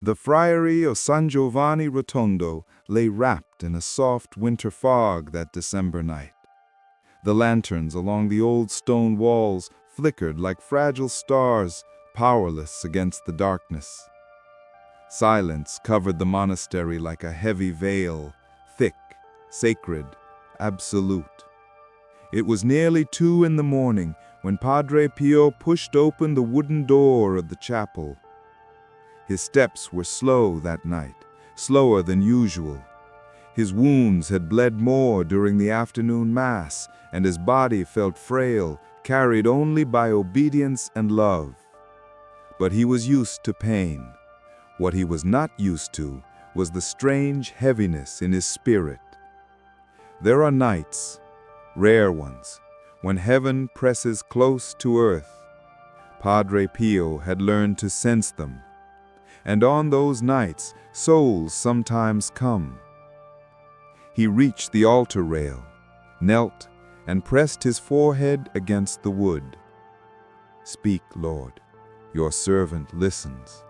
The friary of San Giovanni Rotondo lay wrapped in a soft winter fog that December night. The lanterns along the old stone walls flickered like fragile stars, powerless against the darkness. Silence covered the monastery like a heavy veil, thick, sacred, absolute. It was nearly 2 in the morning when Padre Pio pushed open the wooden door of the chapel. His steps were slow that night, slower than usual. His wounds had bled more during the afternoon mass, and his body felt frail, carried only by obedience and love. But he was used to pain. What he was not used to was the strange heaviness in his spirit. There are nights, rare ones, when heaven presses close to earth. Padre Pio had learned to sense them. And on those nights, souls sometimes come. He reached the altar rail, knelt, and pressed his forehead against the wood. "Speak, Lord, your servant listens."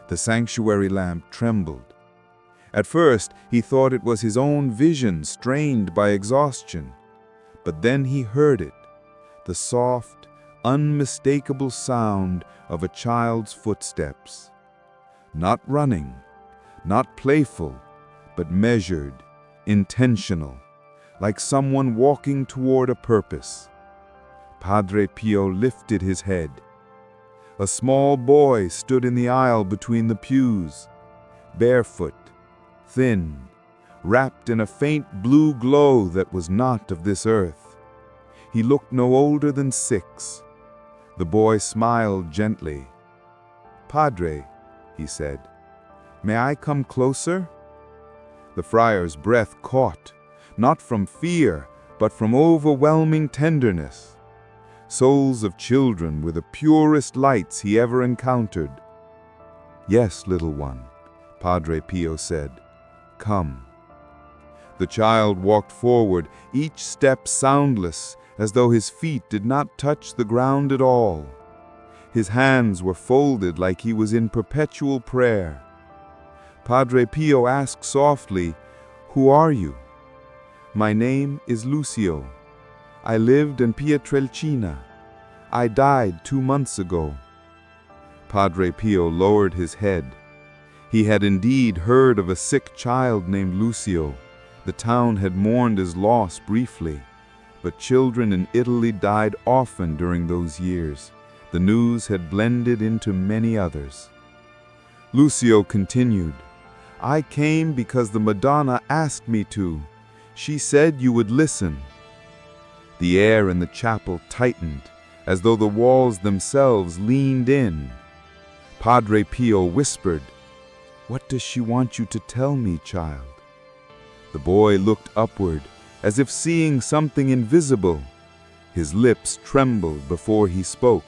The sanctuary lamp trembled. At first, he thought it was his own vision strained by exhaustion. But then he heard it, the soft, unmistakable sound of a child's footsteps. Not running, not playful, but measured, intentional, like someone walking toward a purpose. Padre Pio lifted his head. A small boy stood in the aisle between the pews, barefoot, thin, wrapped in a faint blue glow that was not of this earth. He looked no older than 6. The boy smiled gently. "Padre," he said, "may I come closer?" The friar's breath caught, not from fear, but from overwhelming tenderness. Souls of children were the purest lights he ever encountered. "Yes, little one," Padre Pio said, "come." The child walked forward, each step soundless, as though his feet did not touch the ground at all. His hands were folded like he was in perpetual prayer. Padre Pio asked softly, "Who are you?" "My name is Lucio. I lived in Pietrelcina. I died 2 months ago." Padre Pio lowered his head. He had indeed heard of a sick child named Lucio. The town had mourned his loss briefly, but children in Italy died often during those years. The news had blended into many others. Lucio continued, "I came because the Madonna asked me to. She said you would listen." The air in the chapel tightened, as though the walls themselves leaned in. Padre Pio whispered, "What does she want you to tell me, child?" The boy looked upward, as if seeing something invisible. His lips trembled before he spoke.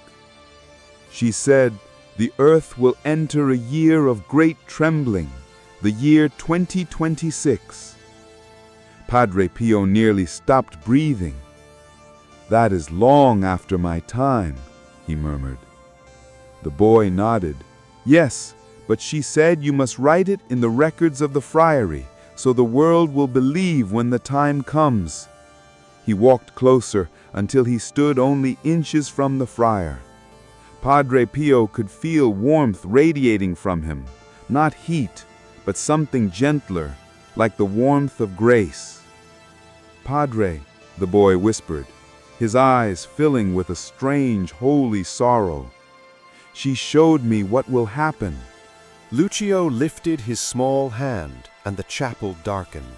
"She said, the earth will enter a year of great trembling, the year 2026. Padre Pio nearly stopped breathing. "That is long after my time," he murmured. The boy nodded. "Yes, but she said you must write it in the records of the friary, so the world will believe when the time comes." He walked closer until he stood only inches from the friar. Padre Pio could feel warmth radiating from him, not heat, but something gentler, like the warmth of grace. "Padre," the boy whispered, his eyes filling with a strange, holy sorrow, "she showed me what will happen." Lucio lifted his small hand, and the chapel darkened.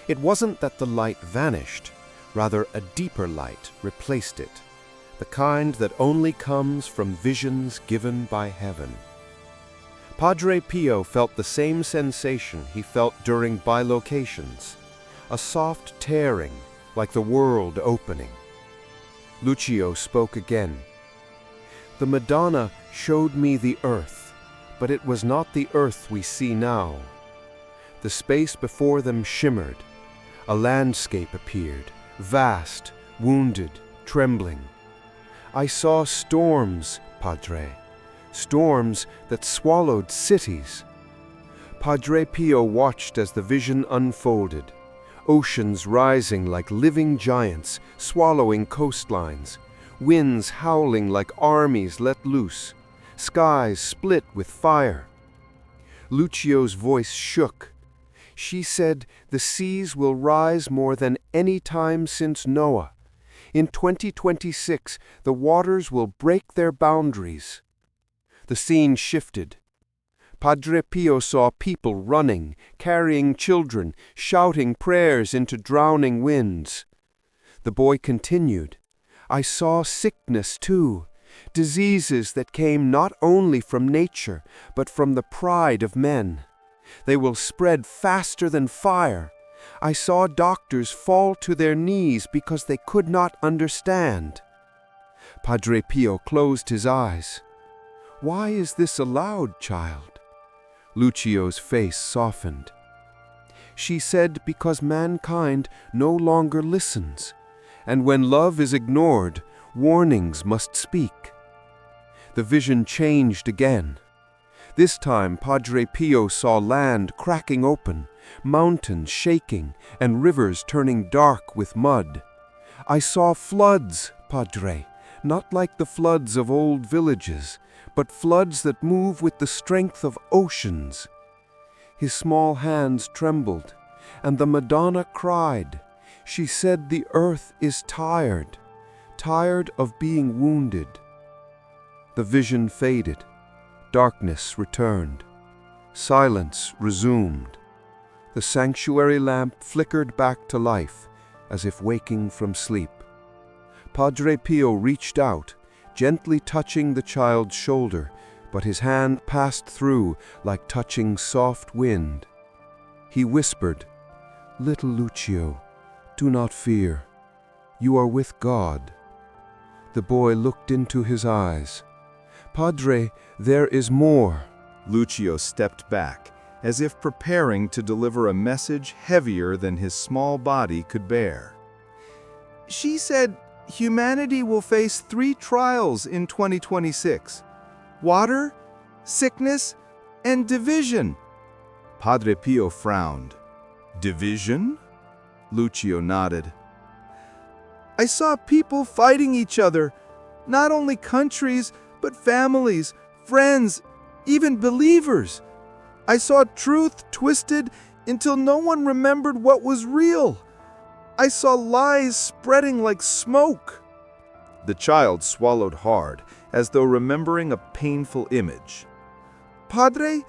It wasn't that the light vanished, rather a deeper light replaced it, the kind that only comes from visions given by heaven. Padre Pio felt the same sensation he felt during bilocations, a soft tearing, like the world opening. Lucio spoke again. "The Madonna showed me the earth, but it was not the earth we see now. The space before them shimmered. A landscape appeared, vast, wounded, trembling. I saw storms, Padre, storms that swallowed cities. Padre Pio watched as the vision unfolded, oceans rising like living giants, swallowing coastlines, winds howling like armies let loose, skies split with fire. Lucio's voice shook. She said the seas will rise more than any time since Noah. In 2026, the waters will break their boundaries. The scene shifted. Padre Pio saw people running, carrying children, shouting prayers into drowning winds. The boy continued, I saw sickness too, diseases that came not only from nature, but from the pride of men. They will spread faster than fire. I saw doctors fall to their knees because they could not understand. Padre Pio closed his eyes. Why is this allowed, child? Lucio's face softened. She said because mankind no longer listens, and when love is ignored, warnings must speak. The vision changed again. This time Padre Pio saw land cracking open, mountains shaking, and rivers turning dark with mud. I saw floods, Padre, not like the floods of old villages, but floods that move with the strength of oceans. His small hands trembled, and the Madonna cried. She said the earth is tired, tired of being wounded. The vision faded. Darkness returned. Silence resumed. The sanctuary lamp flickered back to life, as if waking from sleep. Padre Pio reached out, gently touching the child's shoulder, but his hand passed through like touching soft wind. He whispered, Little Lucio, do not fear. You are with God. The boy looked into his eyes. Padre, there is more. Lucio stepped back, as if preparing to deliver a message heavier than his small body could bear. She said humanity will face 3 trials in 2026: water, sickness, and division. Padre Pio frowned. Division? Lucio nodded. I saw people fighting each other, not only countries, but families, friends, even believers. I saw truth twisted until no one remembered what was real. I saw lies spreading like smoke. The child swallowed hard, as though remembering a painful image. Padre,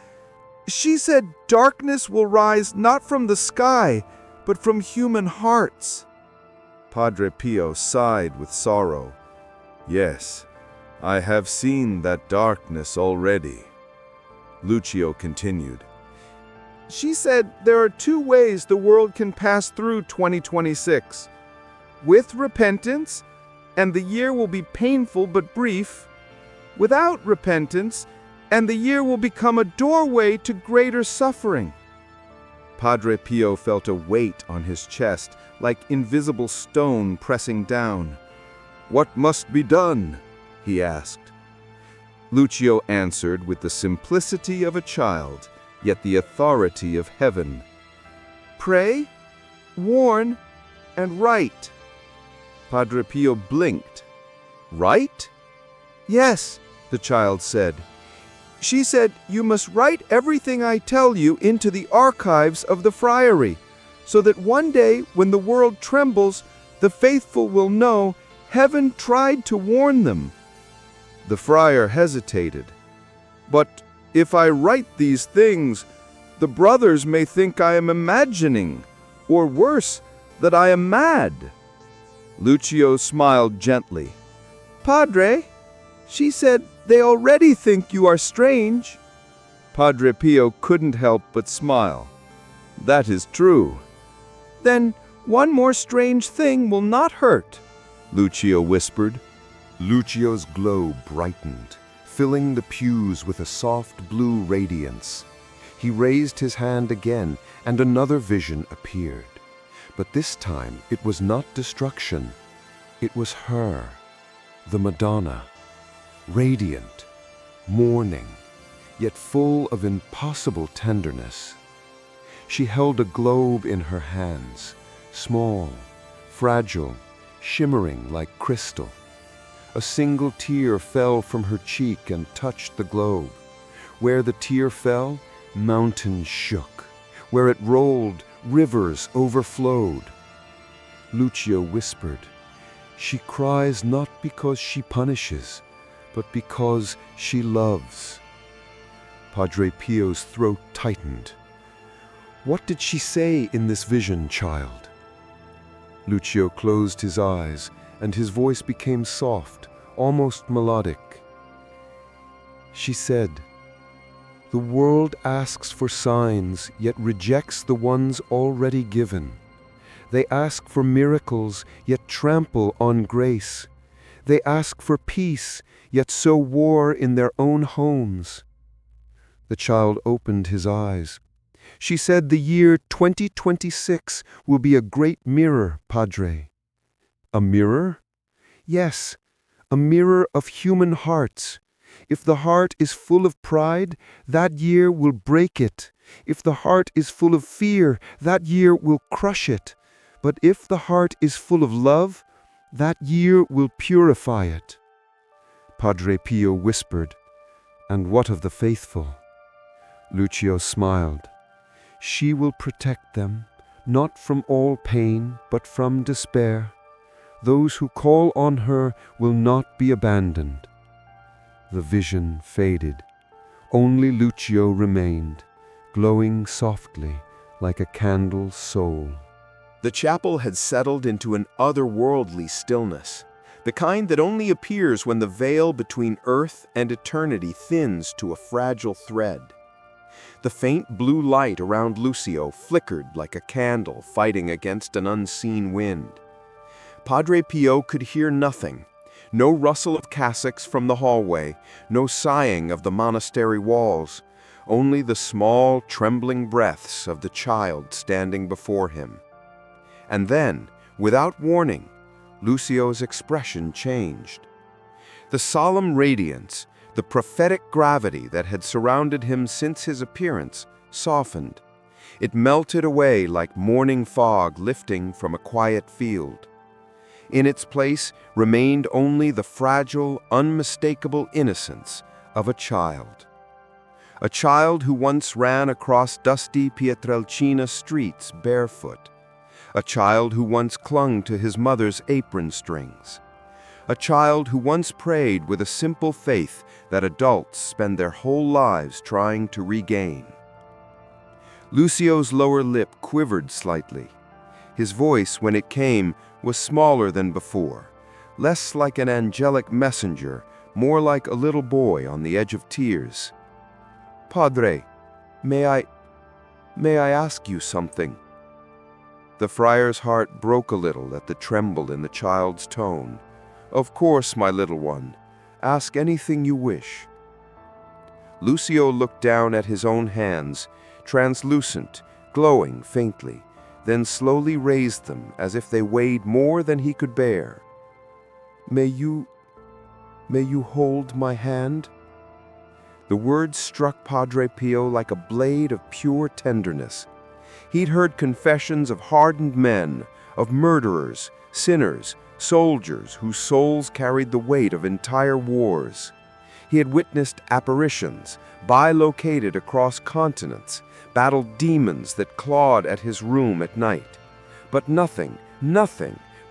she said darkness will rise not from the sky, but from human hearts. Padre Pio sighed with sorrow. Yes, I have seen that darkness already. Lucio continued. She said there are 2 ways the world can pass through 2026. With repentance, and the year will be painful but brief. Without repentance, and the year will become a doorway to greater suffering. Padre Pio felt a weight on his chest, like invisible stone pressing down. What must be done? He asked. Lucio answered with the simplicity of a child, yet the authority of heaven. Pray, warn, and write. Padre Pio blinked. Write? Yes, the child said. She said, you must write everything I tell you into the archives of the friary, so that one day when the world trembles, the faithful will know heaven tried to warn them. The friar hesitated. But if I write these things, the brothers may think I am imagining, or worse, that I am mad. Lucio smiled gently. Padre, she said they already think you are strange. Padre Pio couldn't help but smile. That is true. Then one more strange thing will not hurt, Lucio whispered. Lucio's glow brightened, filling the pews with a soft blue radiance. He raised his hand again, and another vision appeared. But this time it was not destruction. It was her, the Madonna, radiant, mourning, yet full of impossible tenderness. She held a globe in her hands, small, fragile, shimmering like crystal. A single tear fell from her cheek and touched the globe. Where the tear fell, mountains shook. Where it rolled, rivers overflowed. Lucio whispered, "She cries not because she punishes, but because she loves." Padre Pio's throat tightened. "What did she say in this vision, child?" Lucio closed his eyes, and his voice became soft, almost melodic. She said, "The world asks for signs, yet rejects the ones already given. They ask for miracles, yet trample on grace. They ask for peace, yet sow war in their own homes." The child opened his eyes. "She said the year 2026 will be a great mirror, Padre." "A mirror?" "Yes, a mirror of human hearts. If the heart is full of pride, that year will break it. If the heart is full of fear, that year will crush it. But if the heart is full of love, that year will purify it." Padre Pio whispered, "And what of the faithful?" Lucio smiled. "She will protect them, not from all pain, but from despair. Those who call on her will not be abandoned." The vision faded. Only Lucio remained, glowing softly like a candle's soul. The chapel had settled into an otherworldly stillness, the kind that only appears when the veil between earth and eternity thins to a fragile thread. The faint blue light around Lucio flickered like a candle fighting against an unseen wind. Padre Pio could hear nothing. No rustle of cassocks from the hallway, no sighing of the monastery walls, only the small, trembling breaths of the child standing before him. And then, without warning, Lucio's expression changed. The solemn radiance, the prophetic gravity that had surrounded him since his appearance, softened. It melted away like morning fog lifting from a quiet field. In its place remained only the fragile, unmistakable innocence of a child. A child who once ran across dusty Pietrelcina streets barefoot. A child who once clung to his mother's apron strings. A child who once prayed with a simple faith that adults spend their whole lives trying to regain. Lucio's lower lip quivered slightly. His voice, when it came, was smaller than before, less like an angelic messenger, more like a little boy on the edge of tears. "Padre, may I ask you something?" The friar's heart broke a little at the tremble in the child's tone. "Of course, my little one. Ask anything you wish." Lucio looked down at his own hands, translucent, glowing faintly, then slowly raised them as if they weighed more than he could bear. May you hold my hand?" The words struck Padre Pio like a blade of pure tenderness. He'd heard confessions of hardened men, of murderers, sinners, soldiers whose souls carried the weight of entire wars. He had witnessed apparitions, bilocated across continents, battled demons that clawed at his room at night. But nothing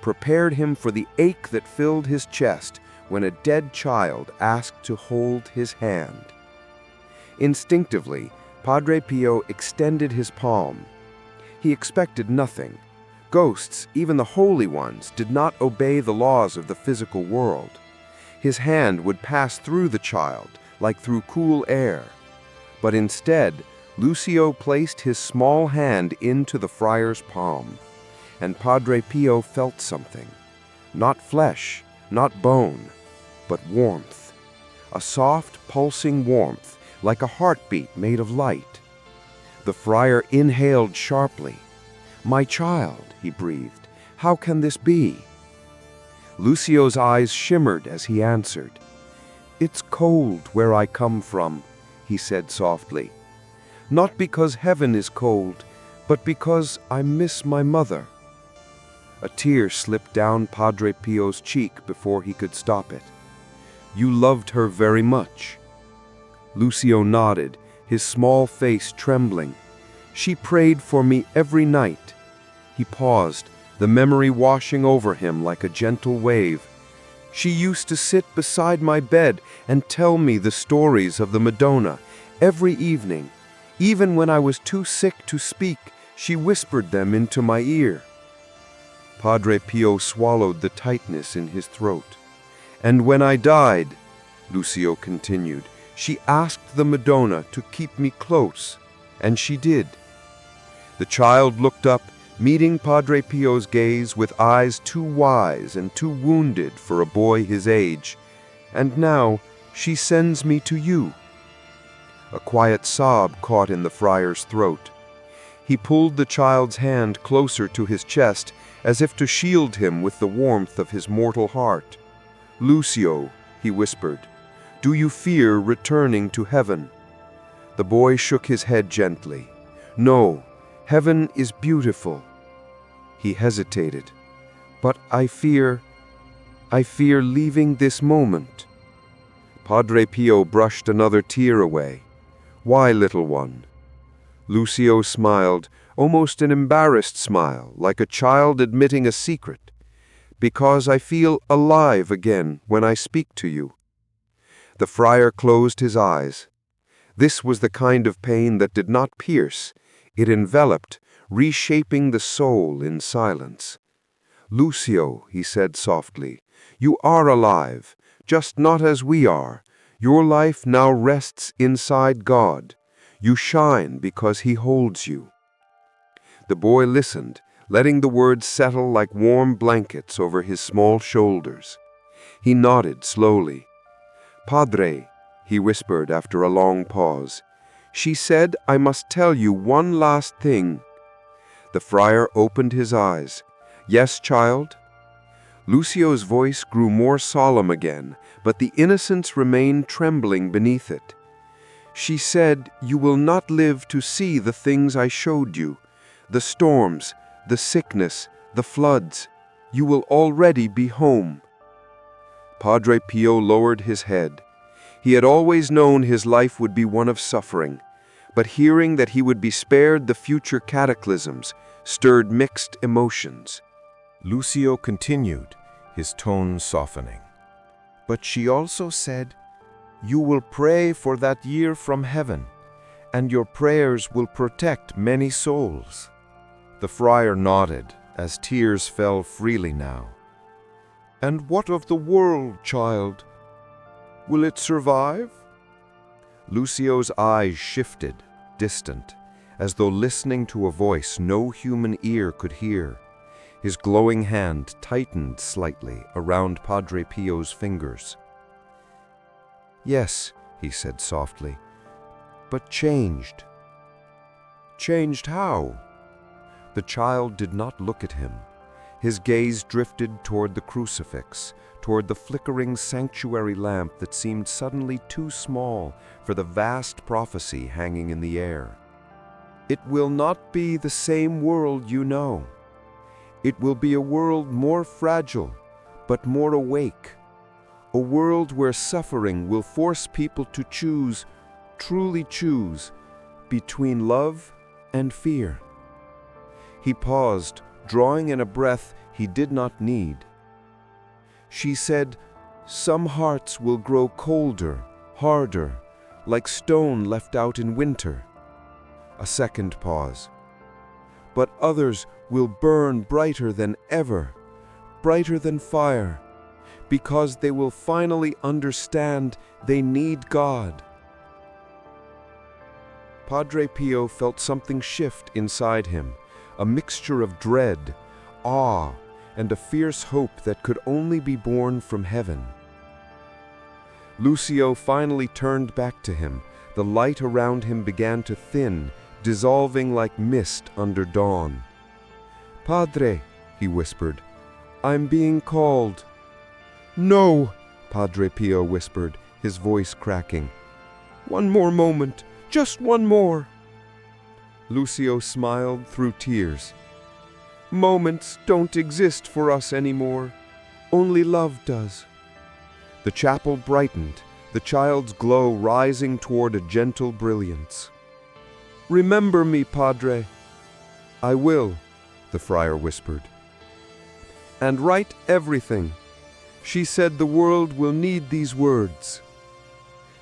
prepared him for the ache that filled his chest when a dead child asked to hold his hand. Instinctively, Padre Pio extended his palm. He expected nothing. Ghosts, even the holy ones, did not obey the laws of the physical world. His hand would pass through the child, like through cool air. But instead, Lucio placed his small hand into the friar's palm, and Padre Pio felt something. Not flesh, not bone, but warmth. A soft, pulsing warmth, like a heartbeat made of light. The friar inhaled sharply. "My child," he breathed, "how can this be?" Lucio's eyes shimmered as he answered, "It's cold where I come from," he said softly. "Not because heaven is cold, but because I miss my mother." A tear slipped down Padre Pio's cheek before he could stop it. "You loved her very much." Lucio nodded, his small face trembling. "She prayed for me every night." He paused, the memory washing over him like a gentle wave. "She used to sit beside my bed and tell me the stories of the Madonna every evening. Even when I was too sick to speak, she whispered them into my ear." Padre Pio swallowed the tightness in his throat. "And when I died," Lucio continued, "she asked the Madonna to keep me close, and she did." The child looked up, meeting Padre Pio's gaze with eyes too wise and too wounded for a boy his age. "And now she sends me to you." A quiet sob caught in the friar's throat. He pulled the child's hand closer to his chest, as if to shield him with the warmth of his mortal heart. "Lucio," he whispered, "do you fear returning to heaven?" The boy shook his head gently. "No, heaven is beautiful." He hesitated. "But I fear leaving this moment." Padre Pio brushed another tear away. "Why, little one?" Lucio smiled, almost an embarrassed smile, like a child admitting a secret. "Because I feel alive again when I speak to you." The friar closed his eyes. This was the kind of pain that did not pierce. It enveloped, reshaping the soul in silence. "Lucio," he said softly, "you are alive, just not as we are. Your life now rests inside God. You shine because He holds you." The boy listened, letting the words settle like warm blankets over his small shoulders. He nodded slowly. "Padre," he whispered after a long pause, "she said I must tell you one last thing." The friar opened his eyes. "Yes, child?" Lucio's voice grew more solemn again, but the innocence remained trembling beneath it. "She said you will not live to see the things I showed you, the storms, the sickness, the floods. You will already be home." Padre Pio lowered his head. He had always known his life would be one of suffering, but hearing that he would be spared the future cataclysms stirred mixed emotions. Lucio continued, his tone softening. "But she also said, you will pray for that year from heaven, and your prayers will protect many souls." The friar nodded, as tears fell freely now. "And what of the world, child? Will it survive?" Lucio's eyes shifted, distant, as though listening to a voice no human ear could hear. His glowing hand tightened slightly around Padre Pio's fingers. "Yes," he said softly, "but changed." "Changed how?" The child did not look at him. His gaze drifted toward the crucifix, toward the flickering sanctuary lamp that seemed suddenly too small for the vast prophecy hanging in the air. "It will not be the same world you know. It will be a world more fragile, but more awake. A world where suffering will force people to choose, truly choose, between love and fear." He paused, drawing in a breath he did not need. "She said, some hearts will grow colder, harder, like stone left out in winter." A second pause. "But others will burn brighter than ever, brighter than fire, because they will finally understand they need God." Padre Pio felt something shift inside him, a mixture of dread, awe, and a fierce hope that could only be born from heaven. Lucio finally turned back to him. The light around him began to thin, dissolving like mist under dawn. "Padre," he whispered, "I'm being called." "No," Padre Pio whispered, his voice cracking. "One more moment, just one more." Lucio smiled through tears. "Moments don't exist for us anymore. Only love does." The chapel brightened, the child's glow rising toward a gentle brilliance. "Remember me, Padre." "I will," the friar whispered. "And write everything. She said the world will need these words."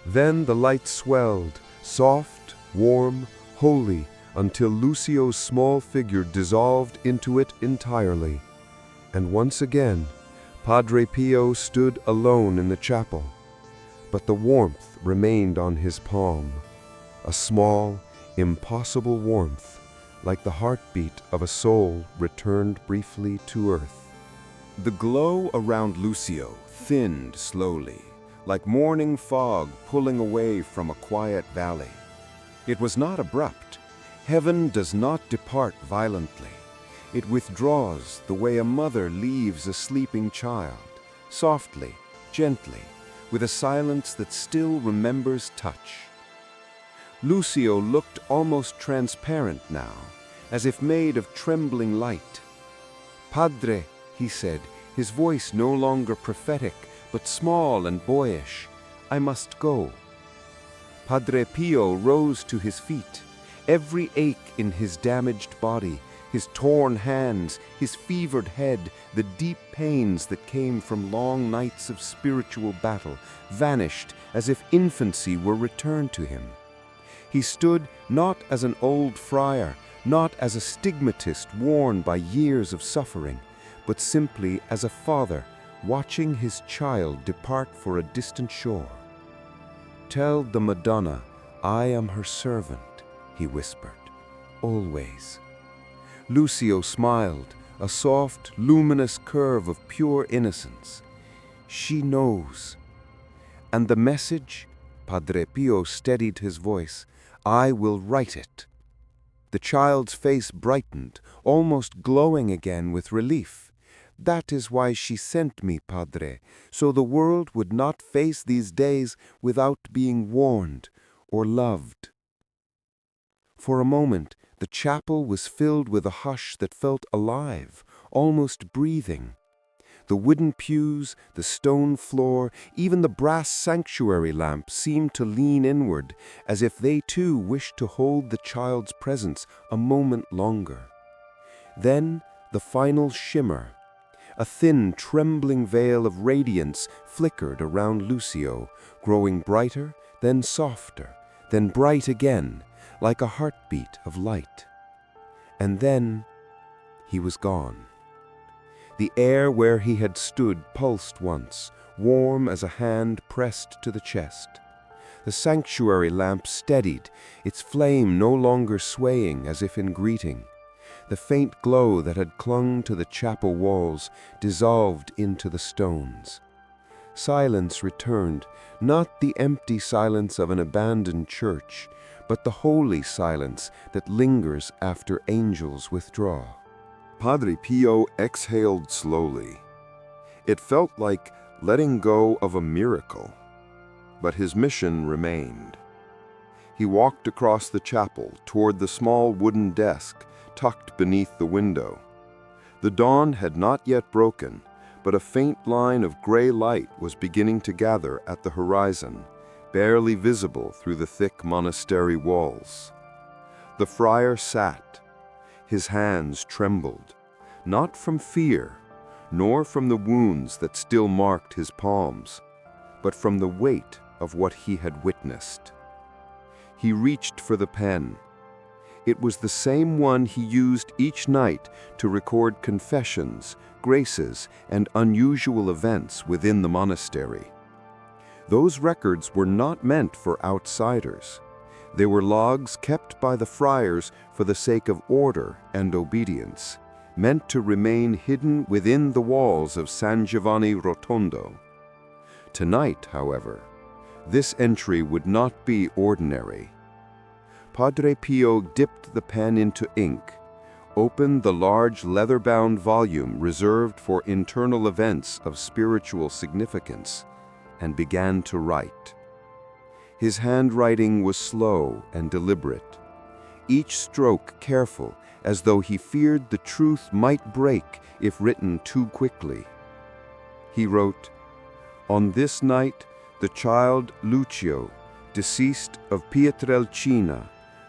Then the light swelled, soft, warm, holy, until Lucio's small figure dissolved into it entirely. And once again, Padre Pio stood alone in the chapel. But the warmth remained on his palm, a small, impossible warmth, like the heartbeat of a soul returned briefly to earth. The glow around Lucio thinned slowly, like morning fog pulling away from a quiet valley. It was not abrupt. Heaven does not depart violently. It withdraws the way a mother leaves a sleeping child, softly, gently, with a silence that still remembers touch. Lucio looked almost transparent now, as if made of trembling light. "Padre," he said, his voice no longer prophetic, but small and boyish, "I must go." Padre Pio rose to his feet, every ache in his damaged body, his torn hands, his fevered head, the deep pains that came from long nights of spiritual battle, vanished as if infancy were returned to him. He stood not as an old friar, not as a stigmatist worn by years of suffering, but simply as a father watching his child depart for a distant shore. "Tell the Madonna I am her servant," he whispered, "always." Lucio smiled, a soft, luminous curve of pure innocence. "She knows." "And the message?" Padre Pio steadied his voice. "I will write it." The child's face brightened, almost glowing again with relief. "That is why she sent me, Padre, so the world would not face these days without being warned or loved." For a moment, the chapel was filled with a hush that felt alive, almost breathing. The wooden pews, the stone floor, even the brass sanctuary lamp seemed to lean inward, as if they too wished to hold the child's presence a moment longer. Then the final shimmer. A thin, trembling veil of radiance flickered around Lucio, growing brighter, then softer, then bright again, like a heartbeat of light. And then he was gone. The air where he had stood pulsed once, warm as a hand pressed to the chest. The sanctuary lamp steadied, its flame no longer swaying as if in greeting. The faint glow that had clung to the chapel walls dissolved into the stones. Silence returned, not the empty silence of an abandoned church, but the holy silence that lingers after angels withdraw. Padre Pio exhaled slowly. It felt like letting go of a miracle, but his mission remained. He walked across the chapel toward the small wooden desk tucked beneath the window. The dawn had not yet broken, but a faint line of gray light was beginning to gather at the horizon, barely visible through the thick monastery walls. The friar sat. His hands trembled, not from fear, nor from the wounds that still marked his palms, but from the weight of what he had witnessed. He reached for the pen. It was the same one he used each night to record confessions, graces, and unusual events within the monastery. Those records were not meant for outsiders. They were logs kept by the friars for the sake of order and obedience, meant to remain hidden within the walls of San Giovanni Rotondo. Tonight, however, this entry would not be ordinary. Padre Pio dipped the pen into ink, opened the large leather-bound volume reserved for internal events of spiritual significance, and began to write. His handwriting was slow and deliberate, each stroke careful, as though he feared the truth might break if written too quickly. He wrote, "On this night, the child Lucio, deceased of Pietrelcina,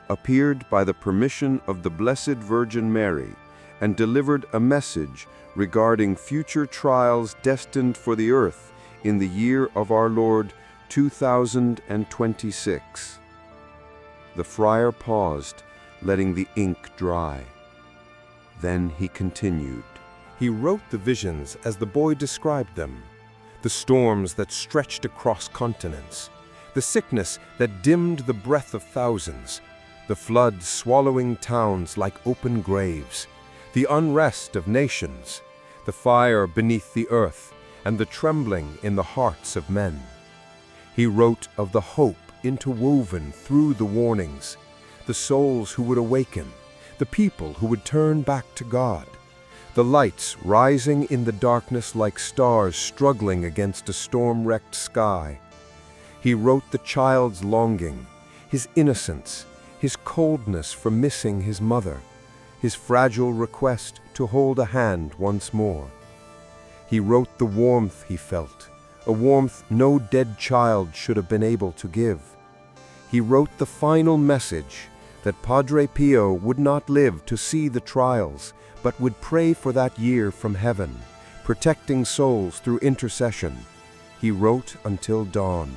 appeared by the permission of the Blessed Virgin Mary and delivered a message regarding future trials destined for the earth in the year of our Lord 2026. The friar paused, letting the ink dry. Then he continued. He wrote the visions as the boy described them, the storms that stretched across continents, the sickness that dimmed the breath of thousands, the flood swallowing towns like open graves, the unrest of nations, the fire beneath the earth, and the trembling in the hearts of men. He wrote of the hope interwoven through the warnings, the souls who would awaken, the people who would turn back to God, the lights rising in the darkness like stars struggling against a storm-wrecked sky. He wrote the child's longing, his innocence, his coldness for missing his mother, his fragile request to hold a hand once more. He wrote the warmth he felt, a warmth no dead child should have been able to give. He wrote the final message that Padre Pio would not live to see the trials, but would pray for that year from heaven, protecting souls through intercession. He wrote until dawn.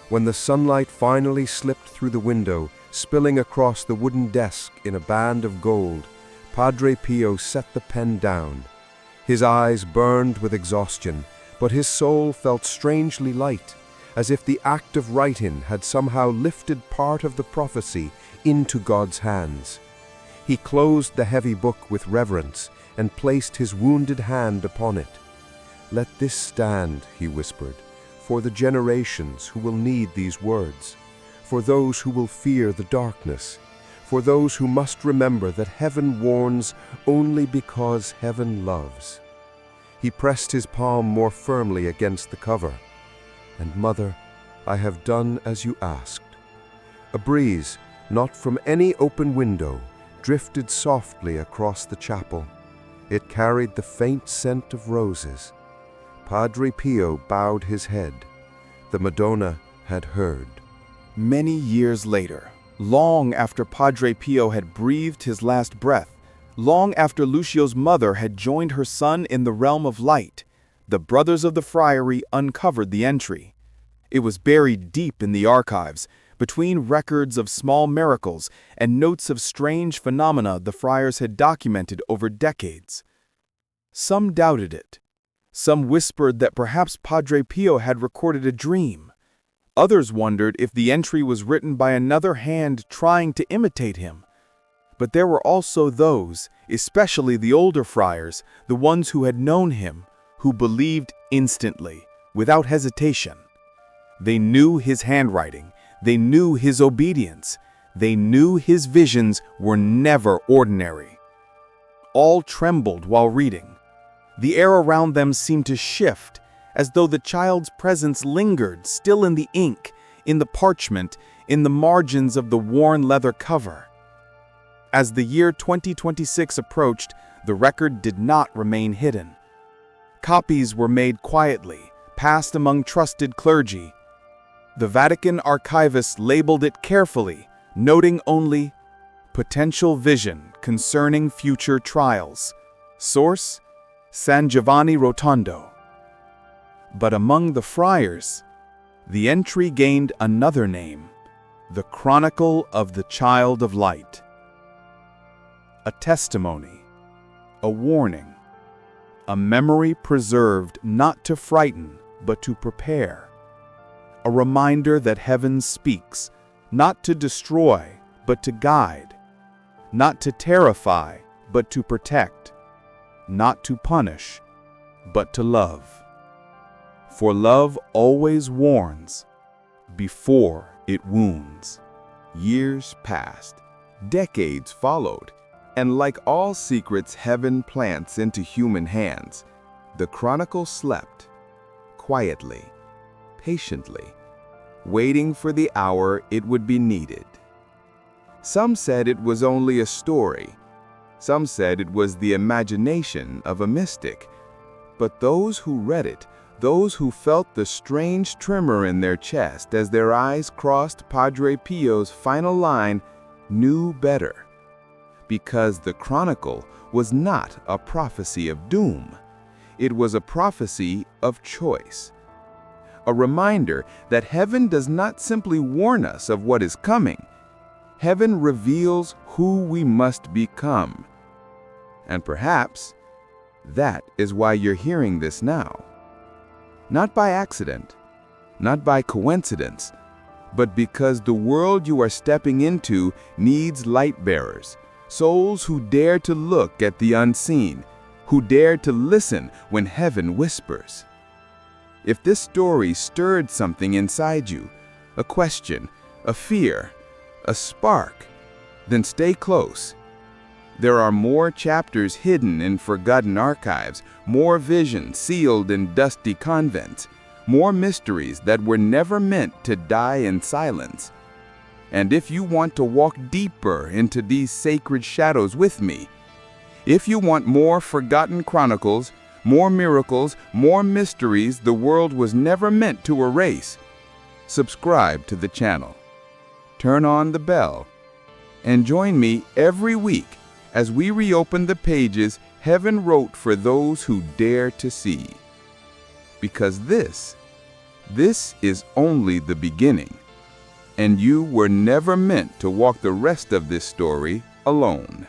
When the sunlight finally slipped through the window, spilling across the wooden desk in a band of gold, Padre Pio set the pen down. His eyes burned with exhaustion, but his soul felt strangely light, as if the act of writing had somehow lifted part of the prophecy into God's hands. He closed the heavy book with reverence and placed his wounded hand upon it. "Let this stand," he whispered, "for the generations who will need these words, for those who will fear the darkness, for those who must remember that heaven warns only because heaven loves." He pressed his palm more firmly against the cover. "And Mother, I have done as you asked." A breeze, not from any open window, drifted softly across the chapel. It carried the faint scent of roses. Padre Pio bowed his head. The Madonna had heard. Many years later, long after Padre Pio had breathed his last breath, long after Lucio's mother had joined her son in the realm of light, the brothers of the friary uncovered the entry. It was buried deep in the archives, between records of small miracles and notes of strange phenomena the friars had documented over decades. Some doubted it. Some whispered that perhaps Padre Pio had recorded a dream. Others wondered if the entry was written by another hand trying to imitate him. But there were also those, especially the older friars, the ones who had known him, who believed instantly, without hesitation. They knew his handwriting. They knew his obedience. They knew his visions were never ordinary. All trembled while reading. The air around them seemed to shift, as though the child's presence lingered still in the ink, in the parchment, in the margins of the worn leather cover. As the year 2026 approached, the record did not remain hidden. Copies were made quietly, passed among trusted clergy. The Vatican archivist labeled it carefully, noting only, "Potential vision concerning future trials. Source, San Giovanni Rotondo." But among the friars, the entry gained another name, the Chronicle of the Child of Light. A testimony, a warning, a memory preserved not to frighten, but to prepare. A reminder that heaven speaks, not to destroy, but to guide, not to terrify, but to protect, not to punish, but to love. For love always warns before it wounds. Years passed, decades followed, and like all secrets heaven plants into human hands, the chronicle slept, quietly, patiently, waiting for the hour it would be needed. Some said it was only a story. Some said it was the imagination of a mystic. But those who read it, those who felt the strange tremor in their chest as their eyes crossed Padre Pio's final line, knew better. Because the chronicle was not a prophecy of doom. It was a prophecy of choice. A reminder that heaven does not simply warn us of what is coming. Heaven reveals who we must become. And perhaps that is why you're hearing this now. Not by accident, not by coincidence, but because the world you are stepping into needs light bearers, souls who dare to look at the unseen, who dare to listen when heaven whispers. If this story stirred something inside you, a question, a fear, a spark, then stay close. There are more chapters hidden in forgotten archives, more visions sealed in dusty convents, more mysteries that were never meant to die in silence. And if you want to walk deeper into these sacred shadows with me, if you want more forgotten chronicles, more miracles, more mysteries the world was never meant to erase, subscribe to the channel. Turn on the bell, and join me every week as we reopen the pages heaven wrote for those who dare to see. Because this is only the beginning, and you were never meant to walk the rest of this story alone.